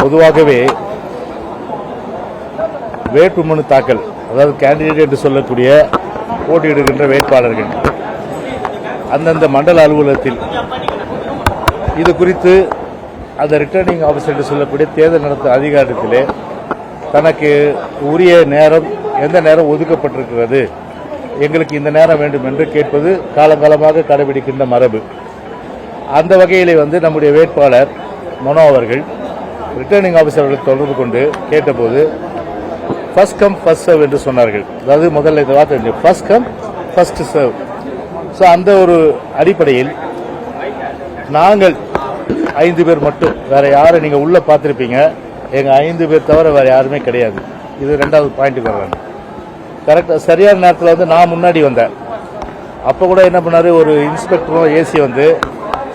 பொதுவாகவே வேட்புமனு தாக்கல், அதாவது கேண்டிடேட் என்று சொல்லக்கூடிய போட்டியிடுகின்ற வேட்பாளர்கள் அந்தந்த மண்டல அலுவலகத்தில் இது குறித்து அந்த ரிட்டர்னிங் ஆஃபீஸர் என்று சொல்லக்கூடிய தேர்தல் நடத்தும் அதிகாரத்திலே தனக்கு உரிய நேரம் எந்த நேரம் ஒதுக்கப்பட்டிருக்கிறது, எங்களுக்கு இந்த நேரம் வேண்டும் என்று கேட்பது காலங்காலமாக கடைபிடிக்கின்ற மரபு. அந்த வகையிலே நம்முடைய வேட்பாளர் மனோ அவர்கள் ரிட்டர்னிங் ஆஃபீஸர்களை தொடர்பு கொண்டு கேட்டபோது ஃபர்ஸ்ட் கம் ஃபர்ஸ்ட் சர்வ் என்று சொன்னார்கள். அதாவது முதல்ல இந்த வார்த்தை first come first serve. So அந்த ஒரு அடிப்படையில் நாங்கள் 5 பேர் மட்டும், வேற யாரும் நீங்க உள்ள பார்த்திருப்பீங்க, எங்க 5 பேர் தவிர வேற யாருமே கிடையாது. இது 2வது பாயிண்ட்டுக்கு வர்றாங்க. கரெக்டா சரியான நேரத்தில் நான் முன்னாடி வந்தேன். அப்போ கூட என்ன பண்ணாரு, ஒரு இன்ஸ்பெக்டரும் ஏசி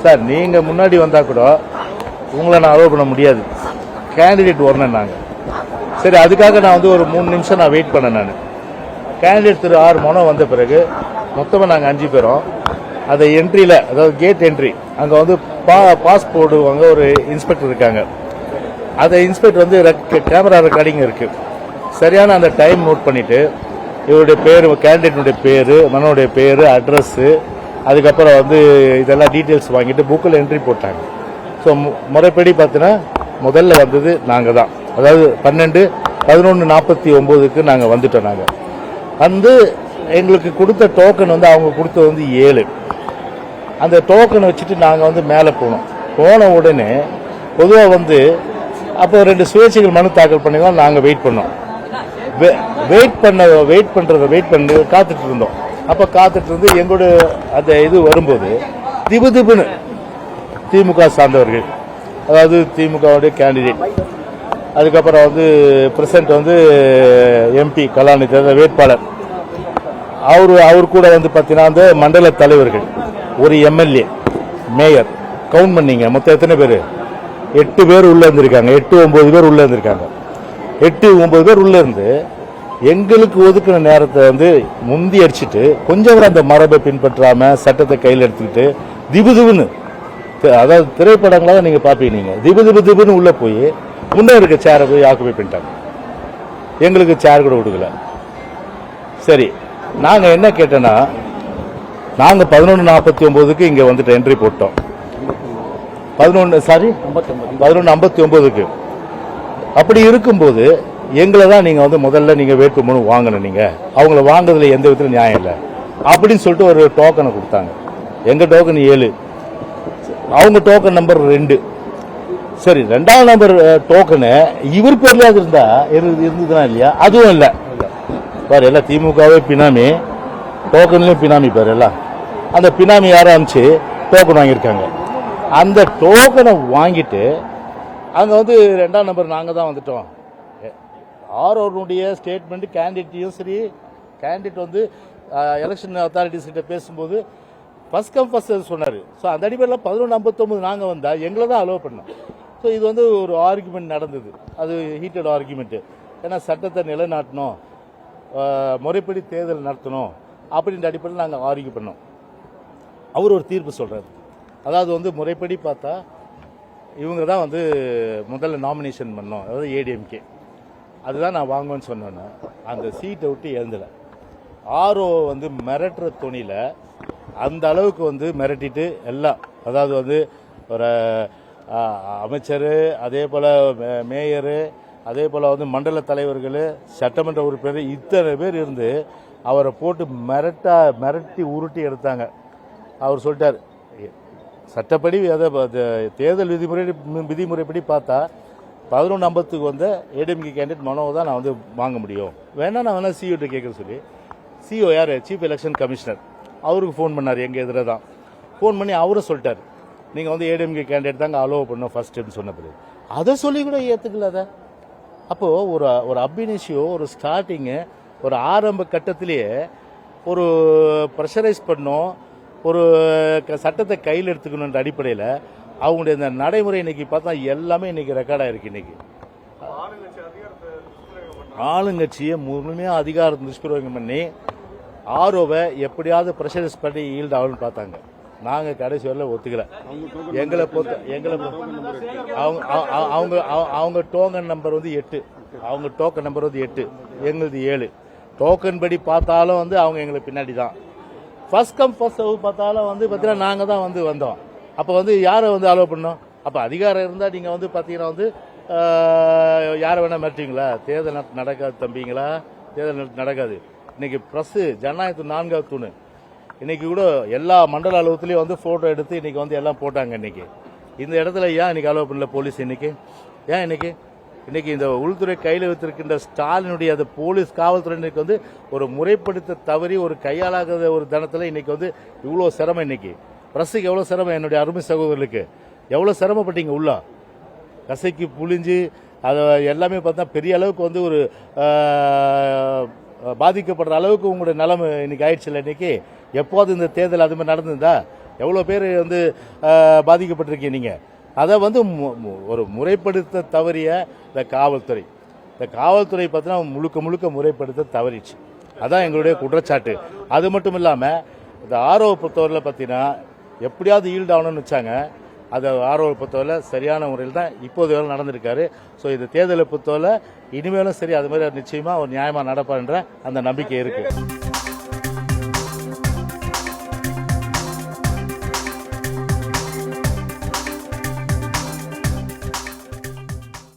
சார் நீங்க முன்னாடி வந்தா கூட உங்களை நான் அலோவ் பண்ண முடியாது, கேண்டிடேட் வரணும் நாங்க. சரி, அதுக்காக நான் ஒரு 3 நிமிஷம் நான் வெயிட் பண்ணேன். நான் கேண்டிடேட் திரு ஆர் மனோ வந்த பிறகு மொத்தமாக நாங்கள் 5 பேரும் அதை என்ட்ரியில், அதாவது கேட் என்ட்ரி, அங்கே பாஸ் போடுவாங்க, ஒரு இன்ஸ்பெக்டர் இருக்காங்க. அந்த இன்ஸ்பெக்டர் கேமரா ரெக்கார்டிங் இருக்கு. சரியான அந்த டைம் நோட் பண்ணிட்டு இவருடைய பேர், கேண்டிடேட்டுடைய பேர், மனோடைய பேர், அட்ரஸ், அதுக்கப்புறம் இதெல்லாம் டீட்டெயில்ஸ் வாங்கிட்டு புக்கில் என்ட்ரி போட்டாங்க. ஸோ முறைப்படி பார்த்தீங்கன்னா முதல்ல வந்தது நாங்கள் தான். அதாவது 11:49க்கு நாங்கள் வந்துட்டோம். நாங்கள் எங்களுக்கு கொடுத்த டோக்கன் அவங்க கொடுத்தது 7. அந்த டோக்கனை வச்சுட்டு நாங்கள் மேலே போனோம். போன உடனே பொதுவாக அப்போ 2 சுயேட்சைகள் மனு தாக்கல் பண்ணி தான் நாங்கள் வெயிட் பண்ணோம். வெயிட் பண்ணி காத்துட்டு இருந்தோம். அப்போ காத்துட்டு இருந்து எங்களோட அந்த இது வரும்போது திபுன்னு திமுக சார்ந்தவர்கள், அதாவது திமுகவுடைய கேண்டிடேட், அதுக்கப்புறம் பிரசிடண்ட் எம்பி கலாநிதி வேட்பாளர், அவர் கூட பார்த்தீங்கன்னா அந்த மண்டல தலைவர்கள், ஒரு எம்எல்ஏ, மேயர், கவுண்ட் பண்ணீங்க மொத்தம் எத்தனை பேர்? 8 பேர் உள்ள இருந்திருக்காங்க. 8-9 பேர் உள்ள இருந்திருக்காங்க. 8-9 பேர் உள்ள இருந்து எங்களுக்கு ஒதுக்கின நேரத்தை முந்தி அடிச்சுட்டு கொஞ்சம் கூட அந்த மரபை பின்பற்றாம சட்டத்தை கையில் எடுத்துக்கிட்டு திபுன்னு, அதாவது திரைப்படங்களா நீங்க பாப்பீங்க, நீங்க திபுன்னு உள்ள போய் முன்னே இருக்க சேரை போய் ஆக்குபை பண்ணிட்டாங்க. எங்களுக்கு சேர் கூட கொடுக்கல. சரி, நாங்க என்ன கேட்டோன்னா, நாங்க 11:49க்கு இங்க என்ட்ரி போட்டோம். 11:59க்கு. அப்படி இருக்கும்போது எங்களை தான் நீங்க முதல்ல நீங்க வேட்புமனு வாங்கணும், நீங்க அவங்கள வாங்குறதுல எந்த விதத்துல நியாயம் இல்லை அப்படின்னு சொல்லிட்டு ஒரு டோக்கனை கொடுத்தாங்க. எங்க டோக்கன் 7, அவங்க டோக்கன் நம்பர் 2. சரி, 2வது நம்பர் டோக்கனு இவர் பேர்ல இருந்ததுனா இல்லையா? அதுவும் இல்லை பாரு, எல்லாம் திமுகவே பினாமி, டோக்கன்லயும் பினாமி பாரு. எல்லாம் அந்த பினாமி யாரும் அனுப்பிச்சு டோக்கன் வாங்கியிருக்காங்க. அந்த டோக்கனை வாங்கிட்டு அங்க 2வது நம்பர் நாங்க தான் வந்துட்டோம். அவருடைய ஸ்டேட்மெண்ட் கேண்டிடேட்டையும் சரி, கேண்டிடேட் எலெக்ஷன் அத்தாரிட்டிஸ் கிட்ட பேசும்போது ஃபர்ஸ்ட் கம் ஃபர்ஸ்ட் சொன்னாரு. ஸோ அந்த அடிப்படையில் 11:59 நாங்கள் வந்தா எங்களை தான் அலோவ் பண்ணோம். ஸோ இது ஒரு ஆர்குமெண்ட் நடந்தது. அது ஹீட்டட் ஆர்குமெண்ட். ஏன்னா சட்டத்தை நிலைநாட்டணும், முறைப்படி தேர்தல் நடத்தணும் அப்படின்ற அடிப்படையில் நாங்கள் ஆர்கியூ பண்ணோம். அவர் ஒரு தீர்ப்பு சொல்றாரு. அதாவது முறைப்படி பார்த்தா இவங்க தான் முதல்ல நாமினேஷன் பண்ணோம், அதாவது ஏடிஎம்கே, அதுதான் நான் வாங்குவேன்னு சொன்னேன்னா அந்த சீட்டை விட்டு எழுந்தலை. ஆர்ஓ மிரட்டுற துணியில் அந்த அளவுக்கு மிரட்டிட்டு எல்லாம், அதாவது ஒரு அமைச்சர், அதே போல் மேயரு, அதே போல் மண்டல தலைவர்கள், சட்டமன்ற உறுப்பினர், இத்தனை பேர் இருந்து அவரை போட்டு மிரட்டி உருட்டி எடுத்தாங்க. அவர் சொல்லிட்டார், சட்டப்படி தேர்தல் விதிமுறைப்படி பார்த்தா 11:50க்கு ஏடிஎம்கே கேண்டிடேட் மனோ தான் நான் வாங்க முடியும், நான் சிஓட்ட கேட்க சொல்லி, சிஓ யார், சீஃப் எலெக்ஷன் கமிஷனர், அவருக்கு ஃபோன் பண்ணார். எங்க எதிர தான் ஃபோன் பண்ணி அவரை சொல்லிட்டார், நீங்க ஏடிஎம்கே கேண்டிடேட் தாங்க அலோவ் பண்ணோம் ஃபர்ஸ்ட் டைம் சொன்ன பிறகு அதை சொல்லி கூட ஏத்துக்கல. அதை அப்போ ஒரு அபினிஷியோ, ஒரு ஸ்டார்டிங்கு, ஒரு ஆரம்ப கட்டத்திலேயே ஒரு ப்ரெஷரைஸ் பண்ணோம், ஒரு சட்டத்தை கையில் எடுத்துக்கணுன்ற அடிப்படையில் அவங்களுடைய இந்த நடைமுறை இன்னைக்கு பார்த்தா எல்லாமே இன்னைக்கு ரெக்கார்ட் ஆயிருக்கு. இன்னைக்கு ஆளுங்கட்சியை முழுமையாக அதிகாரத்தை துஷ்பிரயோகம் பண்ணி ஆர்ஓவை எப்படியாவது ப்ரெஷரைஸ் பண்ணி ஈல்ட் ஆகணும்னு பார்த்தாங்க. நாங்கள் கடைசி வரல ஒத்துக்கல. எங்களை அவங்க டோக்கன் நம்பர் வந்து 8, அவங்க டோக்கன் நம்பர் வந்து 8, எங்களுது 7. டோக்கன் படி பார்த்தாலும் வந்து அவங்க எங்களுக்கு பின்னாடி தான். ஃபர்ஸ்ட் கம் ஃபர்ஸ்ட் சர்வ் பார்த்தாலும் வந்து பார்த்தீங்கன்னா நாங்கள் தான் வந்து வந்தோம். அப்போ வந்து யாரை வந்து அலோவ் பண்ணோம்? அப்போ அதிகாரம் இருந்தால் நீங்கள் வந்து பார்த்தீங்கன்னா வந்து யாரை வேணால் மிரட்டிங்களா? தேர்தல் நடக்காது தம்பிங்களா, தேர்தல் நடக்காது. இன்னைக்கு ப்ரெஸ் ஜனநாயகத்து 4வது தூணு. இன்னைக்கு கூட எல்லா மண்டல அலுவலகத்திலையும் வந்து போட்டோ எடுத்து இன்னைக்கு வந்து எல்லாம் போட்டாங்க. இன்னைக்கு இந்த இடத்துல ஏன் இன்னைக்கு அலோவ் பண்ணல போலீஸ்? ஏன் இன்னைக்கு இந்த உள்துறை கையில் வைத்திருக்கின்ற ஸ்டாலினுடைய அந்த போலீஸ் காவல்துறையினருக்கு வந்து ஒரு முறைப்படுத்த தவறி ஒரு கையாளாத ஒரு தனத்தில் இன்னைக்கு வந்து இவ்வளோ சிரமம். இன்னைக்கு பிரஸுக்கு எவ்வளோ சிரமம், என்னுடைய அருமை சகோதரர்களுக்கு எவ்வளோ சிரமப்பட்டீங்க. உள்ள கசைக்கு புளிஞ்சு அதை எல்லாமே பார்த்தா பெரிய அளவுக்கு வந்து ஒரு பாதிக்கப்படுற அளவுக்கு உங்களுடைய நிலைமை இன்னைக்கு ஆயிடுச்சு இல்லை? இன்னைக்கு எப்போது இந்த தேர்தல் அது மாதிரி நடந்திருந்தா எவ்வளோ பேர் வந்து பாதிக்கப்பட்டிருக்கீங்க? நீங்கள் அதை வந்து ஒரு முறைப்படுத்த தவறிய இந்த காவல்துறை பார்த்தீங்கன்னா முழுக்க முறைப்படுத்த தவறிச்சு. அதான் எங்களுடைய குற்றச்சாட்டு. அது மட்டும் இல்லாமல் இந்த ஆர்ஓ பொறுத்தவரையில் பார்த்தீங்கன்னா எப்படியாவது ஈல்ட் ஆகணும்னு வச்சாங்க. அது ஆர்ஓ பொறுத்தவரை சரியான முறையில் தான் இப்போது வரை நடந்திருக்காரு. ஸோ இந்த தேர்தலை பொறுத்தவரை இனிமேலும் சரி அது மாதிரி நிச்சயமாக ஒரு நியாயமாக நடப்பார்ன்ற அந்த நம்பிக்கை இருக்குது.